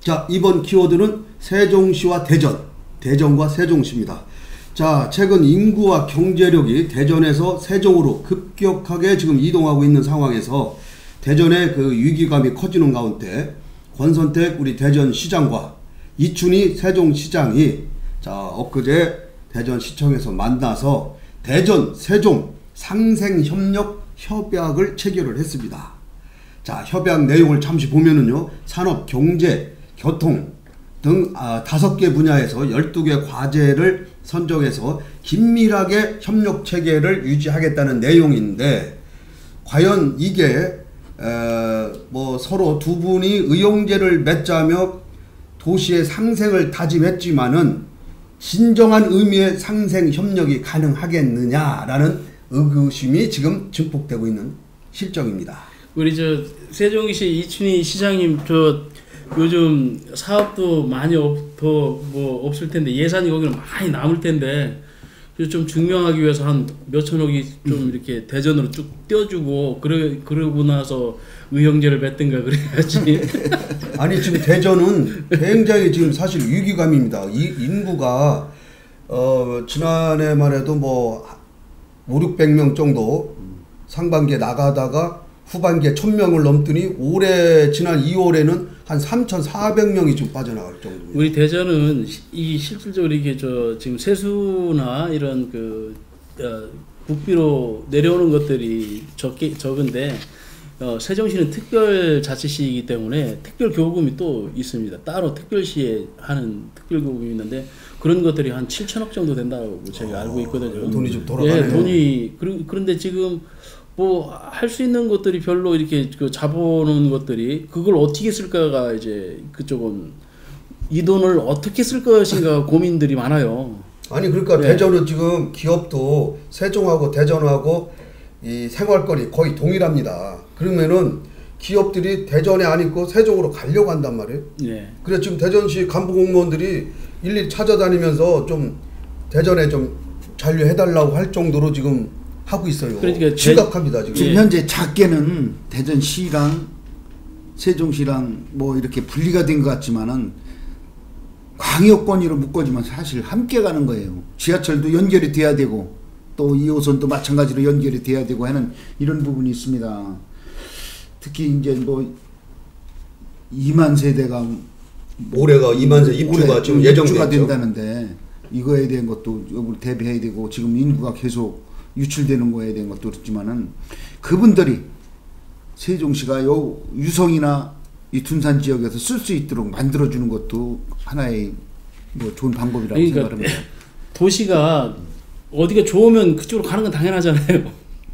자, 이번 키워드는 세종시와 대전과 세종시입니다. 자, 최근 인구와 경제력이 대전에서 세종으로 급격하게 지금 이동하고 있는 상황에서 대전의 그 위기감이 커지는 가운데 권선택 우리 대전시장과 이춘희 세종시장이 자, 엊그제 대전시청에서 만나서 대전, 세종 상생협력 협약을 체결을 했습니다. 자, 협약 내용을 잠시 보면은요, 산업, 경제, 교통 등 5개 분야에서 12개 과제를 선정해서 긴밀하게 협력 체계를 유지하겠다는 내용인데, 과연 이게 뭐 서로 두 분이 의형제를 맺자며 도시의 상생을 다짐했지만은 진정한 의미의 상생 협력이 가능하겠느냐라는 의구심이 지금 증폭되고 있는 실정입니다. 우리 저 세종시 이춘희 시장님 저 요즘 사업도 많이 뭐 없을 텐데 예산이 거기는 많이 남을 텐데 좀 증명하기 위해서 한 몇천억이 좀 이렇게 대전으로 쭉 떼어주고 그러고 나서 의형제를 맺든가 그래야지. 아니 지금 대전은 굉장히 지금 사실 위기감입니다. 이 인구가 지난해만 해도 뭐 500~600명 정도 상반기에 나가다가 후반기에 1000명을 넘더니 올해 지난 2월에는 한 3,400명이 좀 빠져나갈 정도입니다. 우리 대전은 이 실질적으로 이게 지금 세수나 이런 국비로 내려오는 것들이 적은데 세종시는 특별자치시이기 때문에 특별교부금이 또 있습니다. 따로 특별시에 하는 특별교부금이 있는데 그런 것들이 한 7천억 정도 된다고 제가 알고 있거든요. 돈이 좀 돌아가네요. 예, 돈이 그런데 지금 뭐 할 수 있는 것들이 별로 이렇게 잡아오는 것들이 그걸 어떻게 쓸까가 이제 그쪽은 이 돈을 어떻게 쓸 것인가 고민들이 많아요. 아니 그러니까 네. 대전은 지금 기업도 세종하고 대전하고 이 생활권이 거의 동일합니다. 그러면은 기업들이 대전에 안 있고 세종으로 가려고 한단 말이에요. 네. 그래 지금 대전시 간부 공무원들이 일일이 찾아다니면서 좀 대전에 좀 잔류해달라고 할 정도로 지금 하고 있어요. 그러니까 심각합니다 지금. 지금 현재 작게는 대전시랑 세종시랑 뭐 이렇게 분리가 된 것 같지만은 광역권으로 묶어지면 사실 함께 가는 거예요. 지하철도 연결이 돼야 되고 또 2호선도 마찬가지로 연결이 돼야 되고 하는 이런 부분이 있습니다. 특히 이제 뭐 2만 세대가 올해가 2만 세 입주가 지금 예정됐죠. 된다는데 이거에 대한 것도 여기 대비해야 되고 지금 인구가 계속 유출되는 거에 대한 것도 그렇지만은 그분들이 세종시가 유성이나 이 둔산 지역에서 쓸 수 있도록 만들어주는 것도 하나의 뭐 좋은 방법이라고 생각합니다. 도시가 어디가 좋으면 그쪽으로 가는 건 당연하잖아요.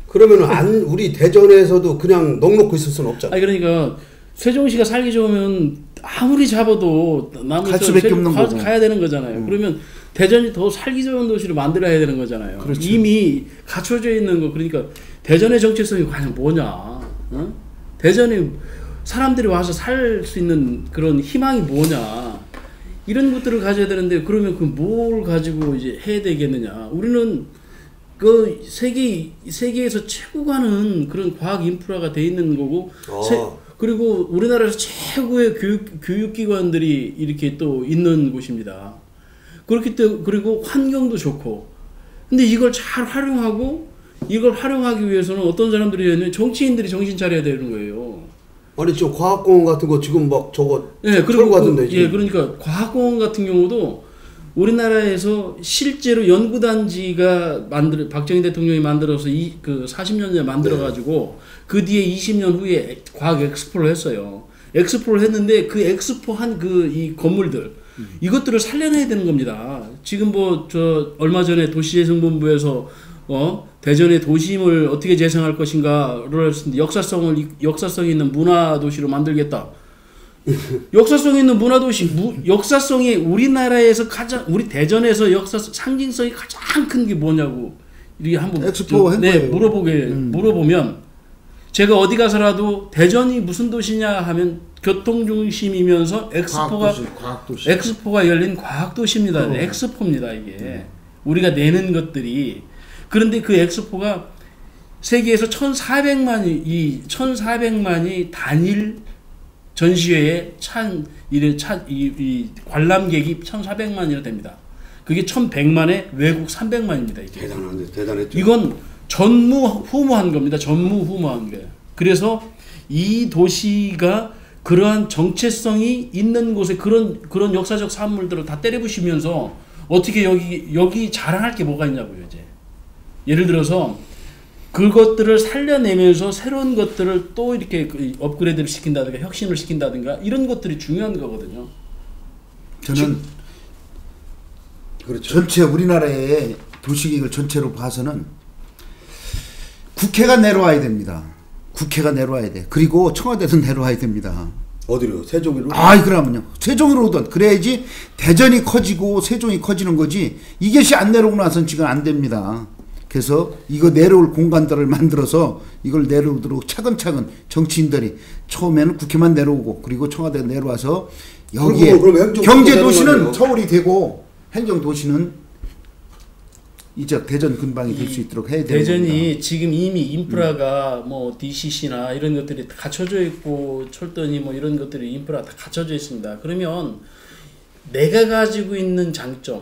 그러면 우리 대전에서도 그냥 넉넉히 있을 수는 없잖아요. 아니 그러니까 세종시가 살기 좋으면 아무리 잡아도 갈 수밖에 없는 거고 가야 되는 거잖아요. 그러면 대전이 더 살기 좋은 도시를 만들어야 되는 거잖아요. 그렇죠. 이미 갖춰져 있는 거. 그러니까 대전의 정체성이 과연 뭐냐? 어? 대전에 사람들이 와서 살 수 있는 그런 희망이 뭐냐? 이런 것들을 가져야 되는데 그러면 그 뭘 가지고 이제 해야 되겠느냐? 우리는 그 세계에서 최고 가는 그런 과학 인프라가 돼 있는 거고 그리고 우리나라에서 최고의 교육기관들이 이렇게 또 있는 곳입니다. 그렇기 때문에 그리고 환경도 좋고 근데 이걸 잘 활용하고 이걸 활용하기 위해서는 어떤 사람들이 있는 정치인들이 정신 차려야 되는 거예요. 아니 지금 과학공원 같은 거 지금 막 저거 네, 그리고 같은데 예, 그러니까 과학공원 같은 경우도 우리나라에서 실제로 연구단지가 박정희 대통령이 만들어서 그 40년 전에 만들어가지고 그 뒤에 20년 후에 과학 엑스포를 했어요. 엑스포를 했는데 그 엑스포 한 이 건물들 이것들을 살려내야 되는 겁니다. 지금 뭐 얼마 전에 도시재생본부에서 대전의 도심을 어떻게 재생할 것인가를 했는데 역사성 있는 문화 도시로 만들겠다. 역사성 있는 문화도시, 역사성이 우리나라에서 가장, 우리 대전에서 상징성이 가장 큰 게 뭐냐고 이렇게 한번 엑스포 물어보면 제가 어디 가서라도 대전이 무슨 도시냐 하면 교통중심이면서 엑스포가 열린 과학도시입니다. 엑스포입니다, 이게. 우리가 내는 것들이. 그런데 그 엑스포가 세계에서 1,400만이 단일 전시회에 관람객이 1,400만이나 됩니다. 그게 1,100만에 외국 300만입니다. 이게. 대단했죠. 이건 전무후무한 겁니다. 전무후무한 거예요. 그래서 이 도시가 그러한 정체성이 있는 곳에 그런 역사적 산물들을 다 때려부시면서 어떻게 여기 자랑할 게 뭐가 있냐고요, 이제. 예를 들어서 그것들을 살려내면서 새로운 것들을 또 이렇게 업그레이드를 시킨다든가 혁신을 시킨다든가 이런 것들이 중요한 거거든요. 저는 그렇죠. 전체 우리나라의 도시계획을 전체로 봐서는 국회가 내려와야 됩니다. 국회가 내려와야 돼. 그리고 청와대도 내려와야 됩니다. 어디로? 세종으로? 그러면요. 세종으로 오든 그래야지 대전이 커지고 세종이 커지는 거지. 이것이 안 내려오고 나서는 지금 안 됩니다. 그래서 이거 내려올 공간들을 만들어서 이걸 내려오도록 차근차근 정치인들이 처음에는 국회만 내려오고 그리고 청와대 내려와서 여기에 경제도시는 서울이 되고 행정도시는 이제 대전 근방이 될 수 있도록 해야 되는 대전이 겁니다. 지금 이미 인프라가 뭐 DCC나 이런 것들이 갖춰져 있고 철도니 뭐 이런 것들이 인프라 다 갖춰져 있습니다. 그러면 내가 가지고 있는 장점,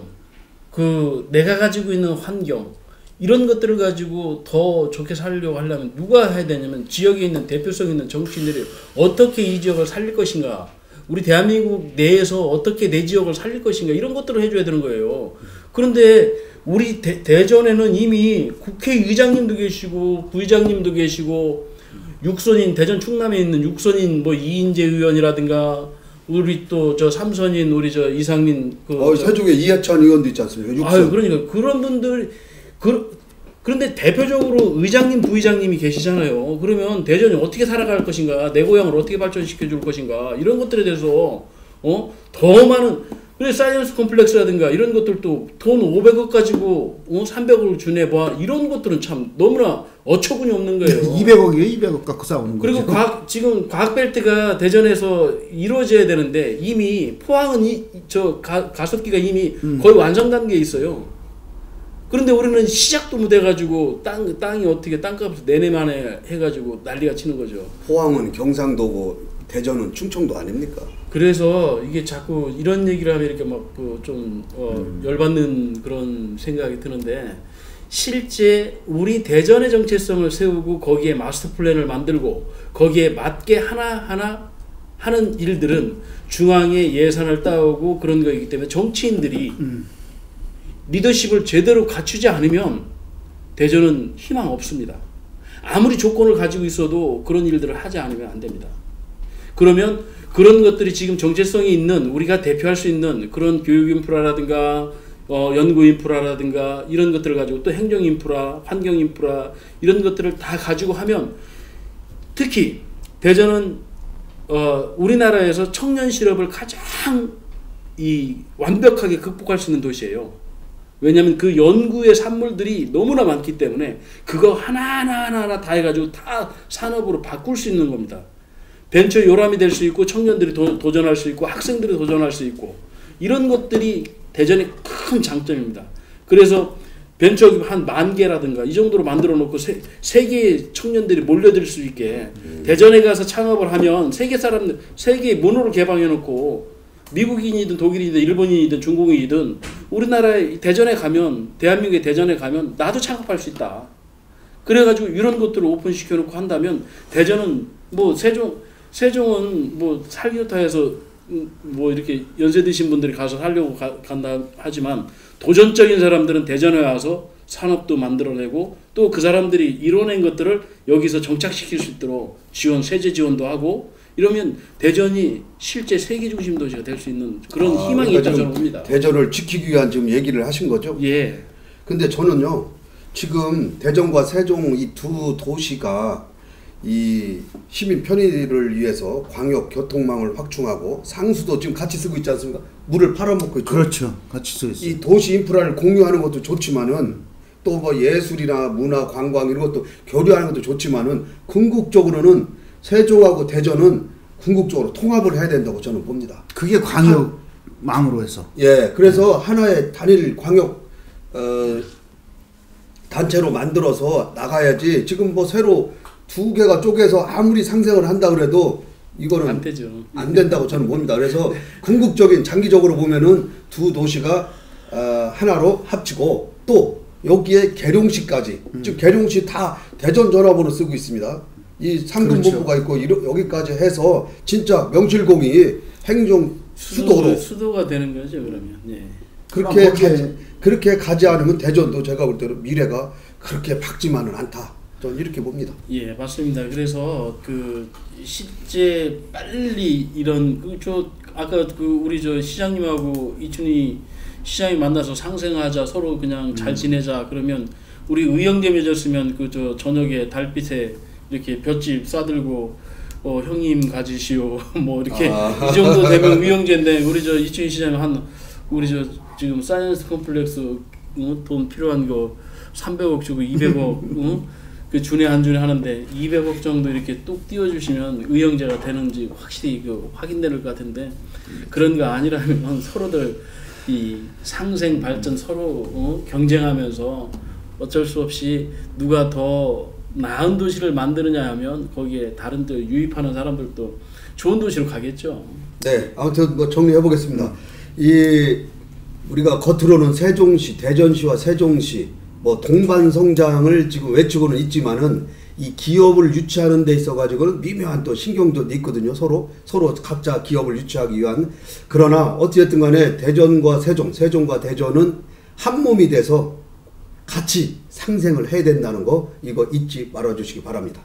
내가 가지고 있는 환경 이런 것들을 가지고 더 좋게 살려고 하려면 누가 해야 되냐면 지역에 있는 대표성 있는 정치인들이 어떻게 이 지역을 살릴 것인가, 우리 대한민국 내에서 어떻게 내 지역을 살릴 것인가 이런 것들을 해줘야 되는 거예요. 그런데 우리 대전에는 이미 국회의장님도 계시고 부의장님도 계시고 육선인 대전 충남에 있는 육선인 뭐 이인재 의원이라든가 우리 또 저 삼선인 우리 저 이상민 세종에 이해찬 의원도 있지 않습니까? 그러니까 그런 분들 그런데 대표적으로 의장님 부의장님이 계시잖아요. 그러면 대전이 어떻게 살아갈 것인가, 내 고향을 어떻게 발전시켜 줄 것인가 이런 것들에 대해서 더 많은 그래 사이언스 컴플렉스라든가 이런 것들도 돈 500억 가지고 300억을 주네 봐 이런 것들은 참 너무나 어처구니 없는 거예요. 200억이에요. 200억 갖고 싸우는 거죠. 그리고 지금 과학벨트가 대전에서 이루어져야 되는데 이미 포항은 가습기가 이미 거의 완성 단계에 있어요. 그런데 우리는 시작도 못 해가지고 땅이 어떻게 땅값을 내내만에 해가지고 난리가 치는 거죠. 포항은 경상도고 대전은 충청도 아닙니까? 그래서 이게 자꾸 이런 얘기를 하면 이렇게 막 열받는 그런 생각이 드는데 실제 우리 대전의 정체성을 세우고 거기에 마스터 플랜을 만들고 거기에 맞게 하나하나 하는 일들은 중앙에 예산을 따오고 그런 거이기 때문에 정치인들이 리더십을 제대로 갖추지 않으면 대전은 희망 없습니다. 아무리 조건을 가지고 있어도 그런 일들을 하지 않으면 안 됩니다. 그러면 그런 것들이 지금 정체성이 있는 우리가 대표할 수 있는 그런 교육 인프라라든가 연구 인프라라든가 이런 것들을 가지고 또 행정 인프라, 환경 인프라 이런 것들을 다 가지고 하면 특히 대전은 우리나라에서 청년 실업을 가장 완벽하게 극복할 수 있는 도시예요. 왜냐하면 그 연구의 산물들이 너무나 많기 때문에 그거 하나하나 다 해가지고 다 산업으로 바꿀 수 있는 겁니다. 벤처 요람이 될 수 있고 청년들이 도전할 수 있고 학생들이 도전할 수 있고 이런 것들이 대전의 큰 장점입니다. 그래서 벤처기업 한 10,000개라든가 이 정도로 만들어 놓고 세계의 청년들이 몰려들 수 있게 대전에 가서 창업을 하면 세계 문호를 개방해 놓고 미국인이든 독일인이든 일본인이든 중국인이든 우리나라의 대전에 가면 대한민국의 대전에 가면 나도 창업할 수 있다. 그래가지고 이런 것들을 오픈시켜 놓고 한다면 대전은 뭐 세종은 뭐 살기 좋다 해서 뭐 이렇게 연세 드신 분들이 가서 살려고 간다 하지만 도전적인 사람들은 대전에 와서 산업도 만들어내고 또 그 사람들이 이뤄낸 것들을 여기서 정착시킬 수 있도록 세제 지원도 하고 이러면 대전이 실제 세계 중심 도시가 될 수 있는 그런 희망이 그러니까 있다고 저는 봅니다. 대전을 지키기 위한 지금 얘기를 하신 거죠? 예. 근데 저는요 지금 대전과 세종 이 두 도시가 이 시민 편의를 위해서 광역 교통망을 확충하고 상수도 지금 같이 쓰고 있지 않습니까? 물을 팔아먹고 있죠. 그렇죠. 같이 써 있어요. 이 도시 인프라를 공유하는 것도 좋지만은 또 뭐 예술이나 문화, 관광 이런 것도 교류하는 것도 좋지만은 궁극적으로는 세종하고 대전은 궁극적으로 통합을 해야 된다고 저는 봅니다. 그게 광역망으로 해서. 예, 그래서 하나의 단일 광역 단체로 만들어서 나가야지. 지금 뭐 새로 두 개가 쪼개서 아무리 상생을 한다 그래도 이거는 안 되죠. 안 된다고 저는 봅니다. 그래서 궁극적인 장기적으로 보면은 두 도시가 하나로 합치고 또 여기에 계룡시까지 즉 계룡시 다 대전 전화번호 쓰고 있습니다. 이 상근본부가 있고 여기까지 해서 진짜 명실공히 행정 수도가 되는 거죠 그러면. 예. 그렇게 가지 않으면 대전도 제가 볼 때는 미래가 그렇게 밝지만은 않다. 저는 이렇게 봅니다. 예, 맞습니다. 그래서 그 실제 빨리 이런 아까 우리 시장님하고 이춘희 시장이 만나서 상생하자, 서로 그냥 잘 지내자 그러면 우리 의형제 맺었으면 저녁에 달빛에 이렇게 볏짚 싸들고 형님 가지시오 뭐 이렇게 이 정도 되면 의형제인데 우리 이춘희 시장이 우리 지금 사이언스 컴플렉스 돈 필요한 거 300억 주고 200억 그 준해 한 준해 하는데 200억 정도 이렇게 뚝 띄워주시면 의형제가 되는지 확실히 확인될 것 같은데 그런 거 아니라면 서로들 이 상생 발전 서로 경쟁하면서 어쩔 수 없이 누가 더 나은 도시를 만드느냐 하면 거기에 다른 데 유입하는 사람들도 좋은 도시로 가겠죠. 네, 아무튼 뭐 정리해 보겠습니다. 우리가 겉으로는 세종시, 대전시와 세종시 뭐 동반 성장을 지금 외치고는 있지만은 이 기업을 유치하는 데 있어 가지고는 미묘한 또 신경도 있거든요. 서로 각자 기업을 유치하기 위한. 그러나 어찌됐든 간에 대전과 세종과 대전은 한 몸이 돼서 같이 상생을 해야 된다는 거 이거 잊지 말아 주시기 바랍니다.